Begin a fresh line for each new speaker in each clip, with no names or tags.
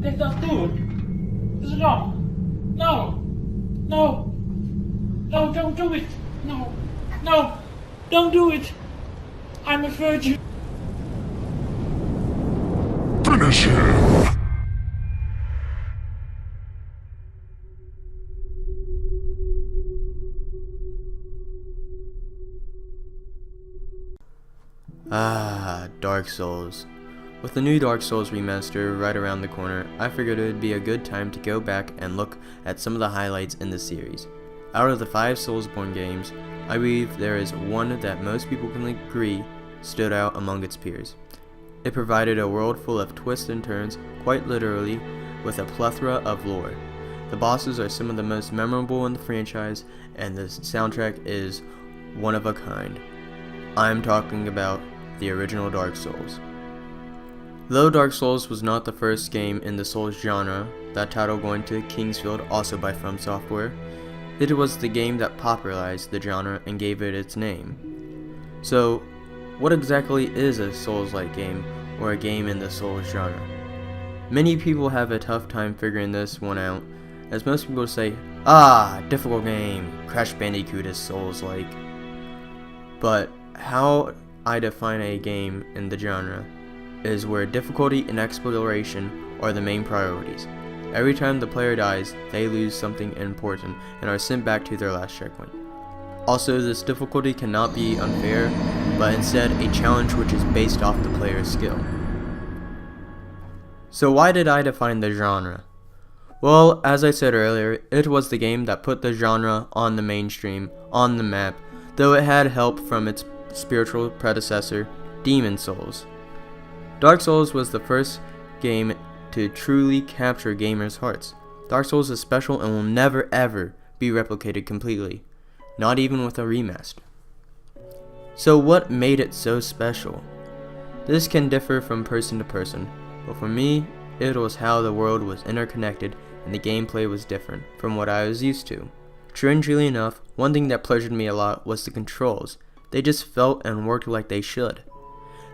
Take that dude. This is wrong. No. No. No, don't do it. No. No. Don't do it. I'm a virgin.
Finish him!
Dark Souls. With the new Dark Souls remaster right around the corner, I figured it would be a good time to go back and look at some of the highlights in the series. Out of the 5 Soulsborne games, I believe there is one that most people can agree stood out among its peers. It provided a world full of twists and turns, quite literally, with a plethora of lore. The bosses are some of the most memorable in the franchise, and the soundtrack is one of a kind. I'm talking about the original Dark Souls. Though Dark Souls was not the first game in the Souls genre, that title going to Kingsfield, also by From Software, it was the game that popularized the genre and gave it its name. So, what exactly is a Souls-like game, or a game in the Souls genre? Many people have a tough time figuring this one out, as most people say, difficult game, Crash Bandicoot is Souls-like. But how I define a game in the genre is where difficulty and exploration are the main priorities. Every time the player dies, they lose something important and are sent back to their last checkpoint. Also, this difficulty cannot be unfair, but instead a challenge which is based off the player's skill. So why did I define the genre? Well, as I said earlier, it was the game that put the genre on the mainstream, on the map, though it had help from its spiritual predecessor, Demon Souls. Dark Souls was the first game to truly capture gamers' hearts. Dark Souls is special and will never ever be replicated completely, not even with a remaster. So what made it so special? This can differ from person to person, but for me, it was how the world was interconnected and the gameplay was different from what I was used to. Strangely enough, one thing that pleasured me a lot was the controls. They just felt and worked like they should.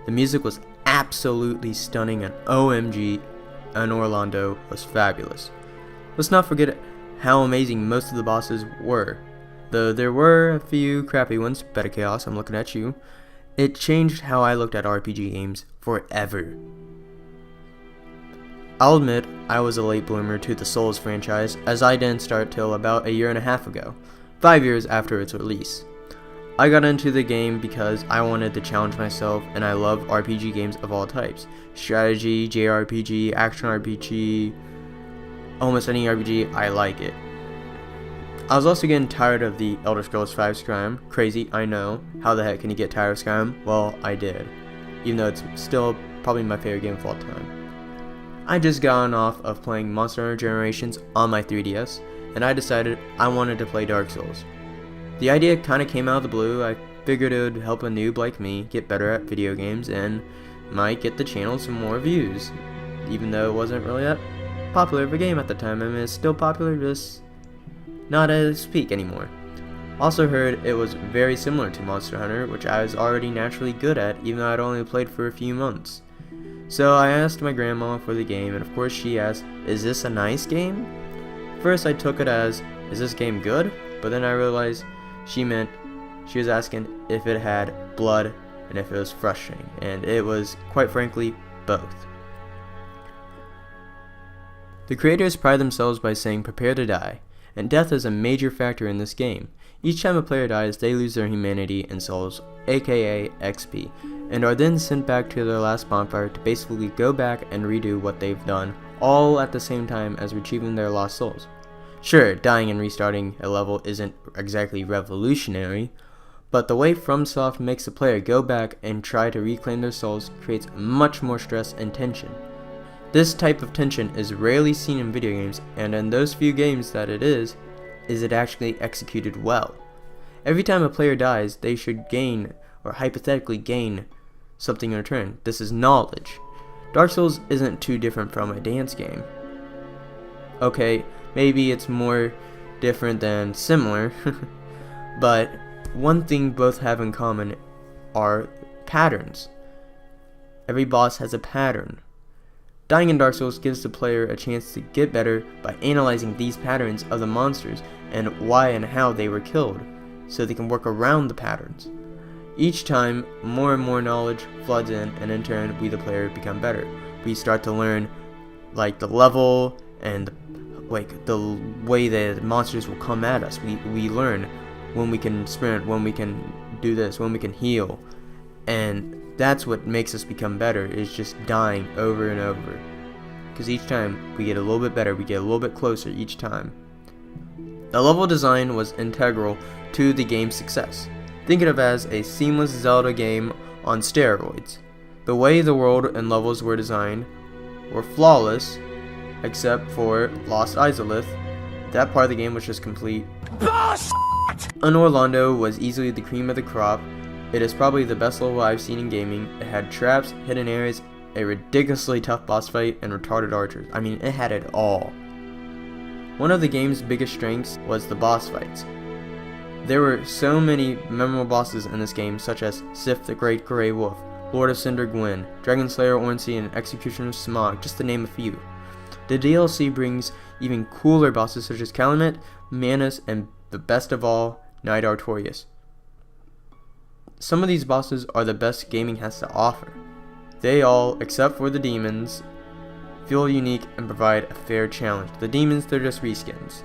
The music was absolutely stunning, and OMG, and Orlando was fabulous. Let's not forget how amazing most of the bosses were. Though there were a few crappy ones, Beta Chaos, I'm looking at you. It changed how I looked at RPG games forever. I'll admit, I was a late bloomer to the Souls franchise, as I didn't start till about 1.5 years ago, 5 years after its release. I got into the game because I wanted to challenge myself, and I love RPG games of all types. Strategy, JRPG, action RPG, almost any RPG, I like it. I was also getting tired of the Elder Scrolls V Skyrim. Crazy, I know. How the heck can you get tired of Skyrim? Well, I did. Even though it's still probably my favorite game of all time. I just gotten off of playing Monster Hunter Generations on my 3DS, and I decided I wanted to play Dark Souls. The idea kinda came out of the blue. I figured it would help a noob like me get better at video games and might get the channel some more views, even though it wasn't really that popular of a game at the time. I mean, it's still popular, just not at its peak anymore. Also heard it was very similar to Monster Hunter, which I was already naturally good at, even though I'd only played for a few months. So I asked my grandma for the game, and of course she asked, "Is this a nice game?" First I took it as, "Is this game good?" But then I realized she meant she was asking if it had blood and if it was frustrating, and it was, quite frankly, both. The creators pride themselves by saying prepare to die, and death is a major factor in this game. Each time a player dies, they lose their humanity and souls, aka XP, and are then sent back to their last bonfire to basically go back and redo what they've done, all at the same time as retrieving their lost souls. Sure, dying and restarting a level isn't exactly revolutionary, but the way FromSoft makes the player go back and try to reclaim their souls creates much more stress and tension. This type of tension is rarely seen in video games, and in those few games that it is it actually executed well. Every time a player dies, they should gain, or hypothetically gain, something in return. This is knowledge. Dark Souls isn't too different from a dance game. Okay, maybe it's more different than similar, but one thing both have in common are patterns. Every boss has a pattern. Dying in Dark Souls gives the player a chance to get better by analyzing these patterns of the monsters and why and how they were killed, so they can work around the patterns. Each time, more and more knowledge floods in, and in turn, we the player become better. We start to learn like the level and like the way that monsters will come at us. We learn when we can sprint, when we can do this, when we can heal, and that's what makes us become better, is just dying over and over. Because each time we get a little bit better, we get a little bit closer each time. The level design was integral to the game's success. Think of it as a seamless Zelda game on steroids. The way the world and levels were designed were flawless, except for Lost Izalith. That part of the game was just complete. Orlando was easily the cream of the crop. It is probably the best level I've seen in gaming. It had traps, hidden areas, a ridiculously tough boss fight, and retarded archers. I mean, it had it all. One of the game's biggest strengths was the boss fights. There were so many memorable bosses in this game, such as Sif the Great Grey Wolf, Lord of Cinder Gwyn, Dragon Slayer Ornstein, and Executioner Smog, just to name a few. The DLC brings even cooler bosses such as Calumet, Manus, and the best of all, Knight Artorias. Some of these bosses are the best gaming has to offer. They all, except for the demons, feel unique and provide a fair challenge. The demons, they're just reskins.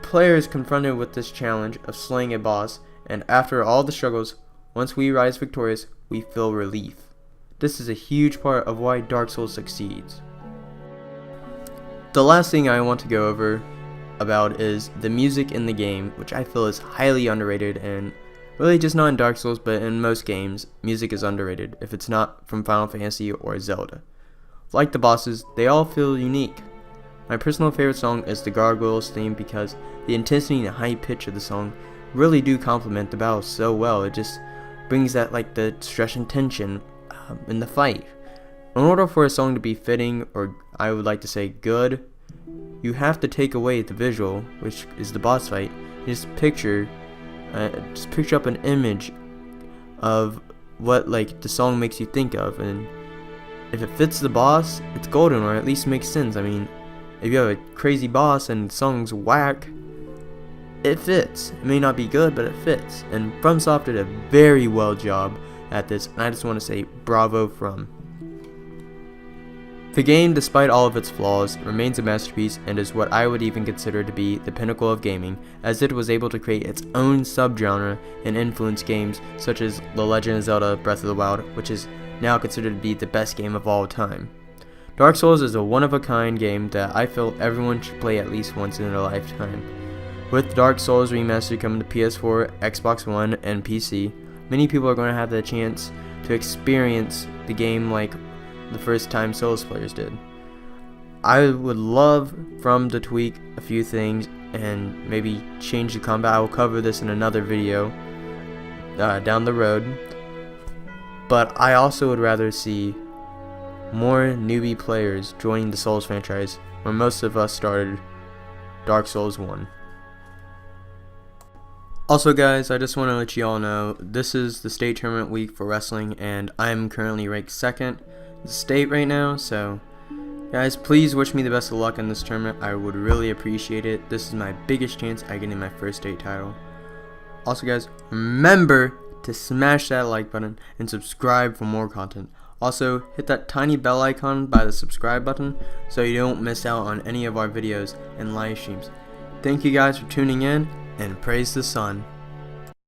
Player is confronted with this challenge of slaying a boss, and after all the struggles, once we rise victorious, we feel relief. This is a huge part of why Dark Souls succeeds. The last thing I want to go over about is the music in the game, which I feel is highly underrated, and really just not in Dark Souls, but in most games, music is underrated if it's not from Final Fantasy or Zelda. Like the bosses, they all feel unique. My personal favorite song is the Gargoyles theme because the intensity and high pitch of the song really do complement the battle so well. It just brings that like the stress and tension in the fight. In order for a song to be fitting, or I would like to say good, you have to take away the visual, which is the boss fight, and just picture up an image of what like the song makes you think of, and if it fits the boss, it's golden, or at least makes sense. I mean, if you have a crazy boss and the song's whack, it fits. It may not be good, but it fits. And FromSoft did a very well job at this, and I just want to say bravo From. The game, despite all of its flaws, remains a masterpiece and is what I would even consider to be the pinnacle of gaming, as it was able to create its own subgenre and influence games such as The Legend of Zelda Breath of the Wild, which is now considered to be the best game of all time. Dark Souls is a one-of-a-kind game that I feel everyone should play at least once in their lifetime. With Dark Souls Remastered coming to PS4, Xbox One, and PC, many people are going to have the chance to experience the game like the first time Souls players did. I would love From to tweak a few things and maybe change the combat. I will cover this in another video down the road. But I also would rather see more newbie players joining the Souls franchise, where most of us started Dark Souls 1. Also guys, I just want to let you all know, this is the state tournament week for wrestling, and I'm currently ranked 2nd in the state right now, so guys, please wish me the best of luck in this tournament. I would really appreciate it. This is my biggest chance at getting my first state title. Also guys, remember to smash that like button and subscribe for more content. Also, hit that tiny bell icon by the subscribe button so you don't miss out on any of our videos and live streams. Thank you guys for tuning in, and praise the sun.